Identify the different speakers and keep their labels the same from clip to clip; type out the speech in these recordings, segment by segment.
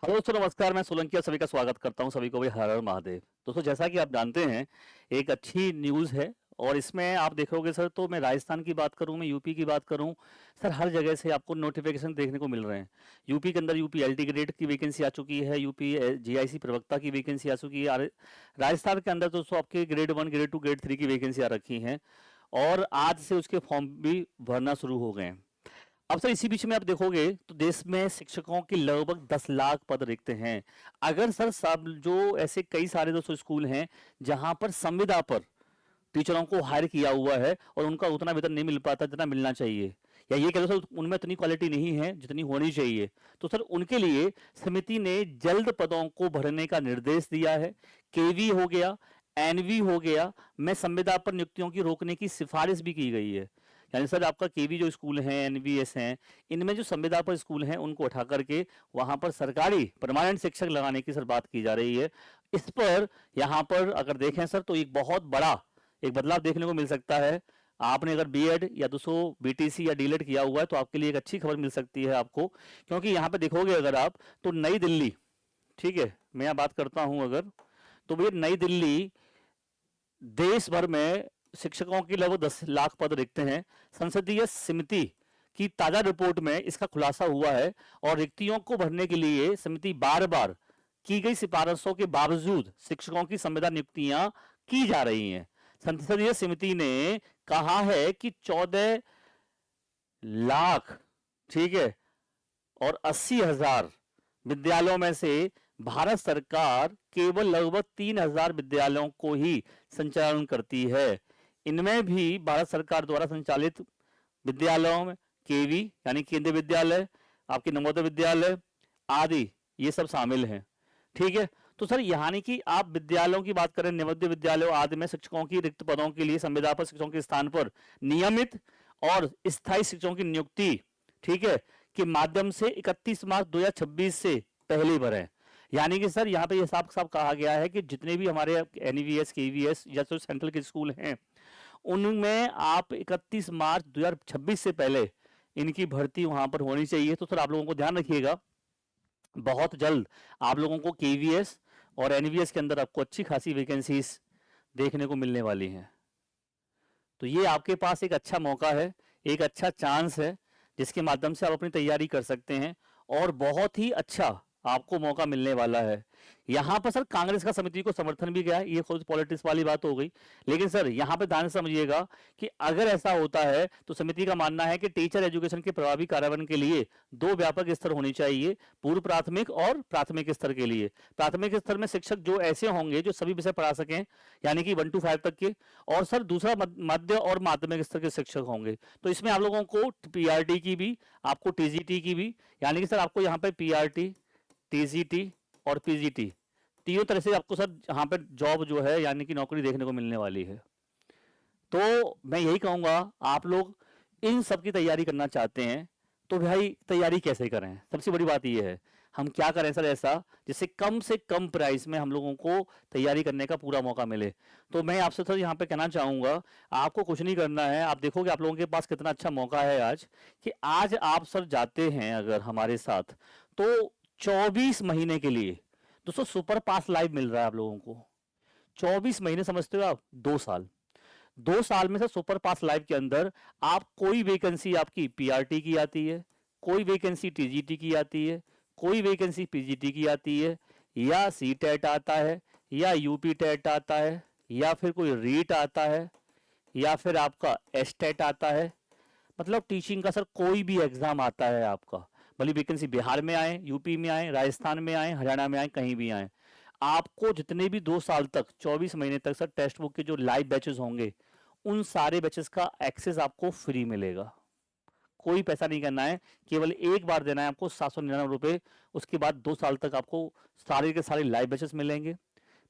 Speaker 1: Hello दोस्तों, नमस्कार। मैं सोलंकी सभी का स्वागत करता हूं। सभी को भाई हर हर महादेव। दोस्तों, जैसा कि आप जानते हैं, एक अच्छी न्यूज़ है और इसमें आप देखोगे सर, तो मैं राजस्थान की बात करूं, मैं यूपी की बात करूं, सर हर जगह से आपको नोटिफिकेशन देखने को मिल रहे हैं। यूपी के अंदर यूपी एलटी ग्रेड की वैकेंसी आ चुकी है, यूपी जीआईसी प्रवक्ता की वैकेंसी आ चुकी है। राजस्थान के अंदर दोस्तों आपके ग्रेड 1, ग्रेड 2, ग्रेड 3 की वैकेंसी आ रखी हैं और आज से उसके फॉर्म भी भरना शुरू हो गए हैं। अब सर इसी बीच में आप देखोगे तो देश में शिक्षकों की लगभग 10 लाख पद रिक्त हैं। अगर सर सब जो ऐसे कई सारे दोस्तों स्कूल हैं जहां पर संविदा पर टीचरों को हायर किया हुआ है और उनका उतना वेतन नहीं मिल पाता जितना मिलना चाहिए, या ये कह लो सर उनमें उतनी क्वालिटी नहीं है जितनी होनी चाहिए, तो सर उनके लिए समिति ने जल्द पदों को भरने का निर्देश दिया है। केवी हो गया, एनवी हो गया, में संविदा पर नियुक्तियों की रोकने की सिफारिश भी की गई है। यानी सर आपका केवी जो स्कूल हैं, एनवीएस हैं, इनमें जो संविदा पर स्कूल हैं उनको उठा करके वहां पर सरकारी परमानेंट शिक्षक लगाने की सर बात की जा रही है। इस पर यहाँ पर अगर देखें सर तो एक बहुत बड़ा एक बदलाव देखने को मिल सकता है। आपने अगर बीएड या दूसरो बीटीसी या डीलेड किया हुआ है तो आपके लिए एक अच्छी खबर मिल सकती है आपको, क्योंकि यहाँ पे देखोगे अगर आप तो नई दिल्ली, ठीक है, मैं यहाँ बात करता हूँ अगर, तो भैया नई दिल्ली देश भर में शिक्षकों की लगभग 10 लाख पद रिक्त हैं। संसदीय समिति की ताजा रिपोर्ट में इसका खुलासा हुआ है और रिक्तियों को भरने के लिए समिति बार बार की गई सिफारिशों के बावजूद शिक्षकों की संविदा नियुक्तियां की जा रही हैं। संसदीय समिति ने कहा है कि 14 लाख, ठीक है, और 80,000 विद्यालयों में से भारत सरकार केवल लगभग 3,000 विद्यालयों को ही संचालन करती है। इनमें भी भारत सरकार द्वारा संचालित विद्यालयों में केवी यानी केंद्रीय विद्यालय, आपके नवोदय विद्यालय आदि ये सब शामिल हैं। ठीक है, तो सर यानी कि आप विद्यालयों की बात करें, नवोदय विद्यालयों आदि में शिक्षकों की रिक्त पदों के लिए संविदा पर शिक्षकों के स्थान पर नियमित और स्थायी शिक्षकों की नियुक्ति, ठीक है, के माध्यम से 31 मार्च 2026 से पहले भरें। यानी कि सर यहाँ पे ये साफ साफ कहा गया है कि जितने भी हमारे एनवीएस केवीएस या तो सेंट्रल के स्कूल हैं उनमें आप 31 मार्च 2026 से पहले इनकी भर्ती वहां पर होनी चाहिए। तो सर आप लोगों को ध्यान रखिएगा, बहुत जल्द आप लोगों को केवीएस और एनवीएस के अंदर आपको अच्छी खासी वैकेंसीज देखने को मिलने वाली हैं। तो ये आपके पास एक अच्छा मौका है, एक अच्छा चांस है जिसके माध्यम से आप अपनी तैयारी कर सकते हैं और बहुत ही अच्छा आपको मौका मिलने वाला है। यहां पर सर कांग्रेस का समिति को समर्थन भी गया है, ये खुद पॉलिटिक्स वाली बात हो गई, लेकिन सर यहां पे ध्यान से समझिएगा कि अगर ऐसा होता है तो समिति का मानना है कि टीचर एजुकेशन के प्रभावी कार्यान्वयन के लिए 2 व्यापक स्तर होनी चाहिए, पूर्व प्राथमिक और प्राथमिक स्तर के लिए। प्राथमिक स्तर में शिक्षक जो ऐसे होंगे जो सभी विषय पढ़ा सकें, यानी कि 1 to 5 तक के, और सर दूसरा मध्य और माध्यमिक स्तर के शिक्षक होंगे। तो इसमें आप लोगों को पीआरटी की भी, आपको टीजीटी की भी, यानी कि सर आपको यहाँ पे पीआरटी, टीजीटी और पीजीटी तीनों तरह से आपको सर यहाँ पे जॉब जो है यानी कि नौकरी देखने को मिलने वाली है। तो मैं यही कहूंगा, आप लोग इन सब की तैयारी करना चाहते हैं तो भाई तैयारी कैसे करें, सबसे बड़ी बात यह है हम क्या करें सर ऐसा जिससे कम से कम प्राइस में हम लोगों को तैयारी करने का पूरा मौका मिले। तो मैं आपसे सर यहाँ पे कहना चाहूंगा, आपको कुछ नहीं करना है। आप देखोगे आप लोगों के पास कितना अच्छा मौका है आज, कि आज आप सर जाते हैं अगर हमारे साथ तो 24 महीने के लिए दोस्तों सुपर पास लाइव मिल रहा है आप लोगों को। 24 महीने समझते हो आप, 2 साल। 2 साल में से सुपर पास लाइव के अंदर आप कोई वैकेंसी आपकी पीआरटी की आती है, कोई वैकेंसी टीजीटी की आती है, कोई वैकेंसी पीजीटी की आती है, या सी टेट आता है, या यूपी टेट आता है, या फिर कोई रीट आता है, या फिर आपका एस टेट आता है। मतलब टीचिंग का सर कोई भी एग्जाम आता है आपका, भले वैकेंसी बिहार में आए, यूपी में आए, राजस्थान में आए, हरियाणा में आए, कहीं भी आए, आपको जितने भी 2 साल तक 24 महीने तक सर टेक्स्ट बुक के जो लाइव बैचेस होंगे उन सारे बैचेस का एक्सेस आपको फ्री मिलेगा। कोई पैसा नहीं करना है, केवल एक बार देना है आपको 799 रुपए। उसके बाद 2 साल तक आपको सारे के सारे लाइव बैचेस मिलेंगे,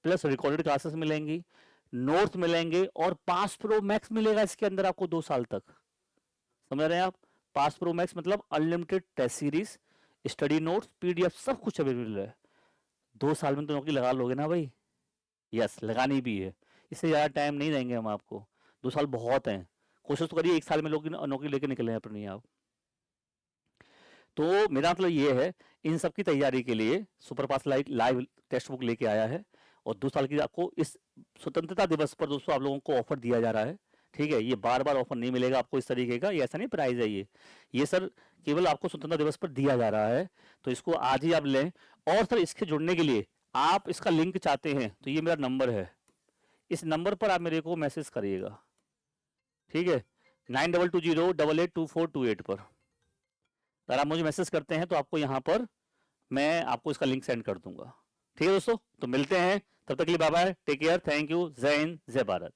Speaker 1: प्लस रिकॉर्डेड क्लासेस मिलेंगी, नोट्स मिलेंगे और पास प्रो मैक्स मिलेगा इसके अंदर आपको 2 साल तक। समझ रहे हैं आप? पास प्रो मैक्स मतलब unlimited test series, study notes, PDF सब कुछ अवेलेबल है। 2 साल में तो नौकरी लगा लोगे ना भाई? यस, लगानी भी है। इससे ज़्यादा टाइम नहीं देंगे हम आपको, 2 साल बहुत हैं। कोशिश तो करिए 1 साल में लोग नौकरी लेके निकले अपनी आप। तो मेरा मतलब ये है, इन सब की तैयारी के लिए सुपरफास्ट लाइव टेक्स्ट बुक लेके आया है, और 2 साल की आपको इस स्वतंत्रता दिवस पर दोस्तों आप लोगों को ऑफर दिया जा रहा है। ठीक है, ये बार बार ऑफर नहीं मिलेगा आपको इस तरीके का, ये ऐसा नहीं प्राइस है ये सर केवल आपको स्वतंत्रता दिवस पर दिया जा रहा है, तो इसको आज ही आप लें। और सर इसके जुड़ने के लिए आप इसका लिंक चाहते हैं तो ये मेरा नंबर है, इस नंबर पर आप मेरे को मैसेज करिएगा, ठीक है, 9220882428 पर। अगर आप मुझे मैसेज करते हैं तो आपको यहाँ पर मैं आपको इसका लिंक सेंड कर दूंगा। ठीक है दोस्तों, तो मिलते हैं, तब तक के लिए bye bye, take care, thank you, जय हिंद, जय भारत।